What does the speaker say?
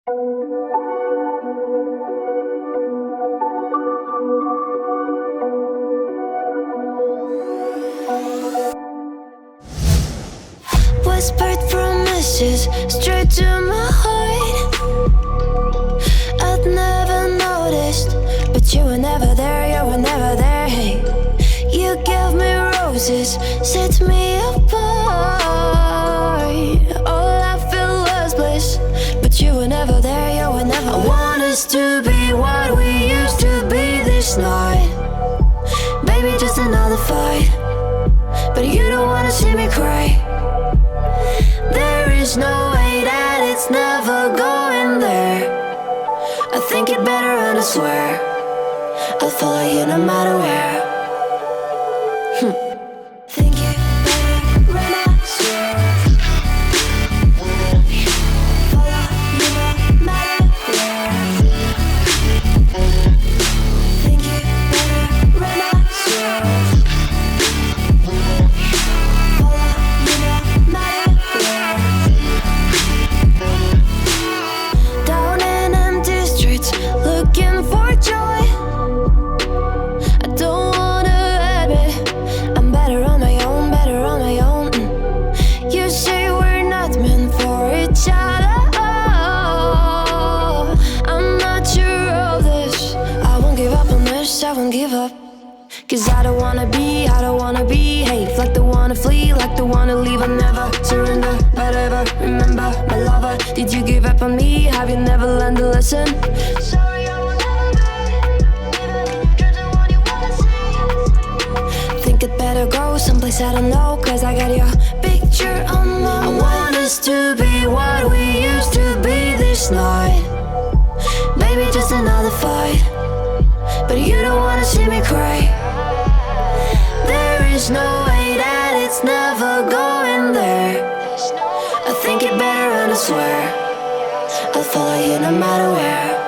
Whispered promises straight to my heart. I'd never noticed, but you were never there, you were never there. Hey, you gave me roses, set me apart. All I feel was bliss, but you were never there, you were never there. I want us to be what we used to be this night. Baby, just another fight, but you don't wanna see me cry. There is no way that it's never going there. I think it better and I swear I'll follow you no matter where. Think it better and I swear follow you no matter where. Think it better and I swear follow you no matter where. Down in empty streets, looking for joy. I don't wanna admit I'm better on my own, better on my own. You say we're not meant for each other. I'm not sure of this. I won't give up on this, I won't give up. Cause I don't wanna be, hey, like the wanna flee, like the wanna leave. I'll never surrender, but ever remember my lover. Did you give up on me? Have you never learned a lesson? Sorry, I will never be, even in your dreams and what you wanna see. Think it better go someplace I don't know, cause I got your picture on my mind. I want us to be what we used to be this night. Baby, just another fight, but you don't wanna see me cry. There is no way that it's never going there. I think it better and I swear I'll follow you no matter where.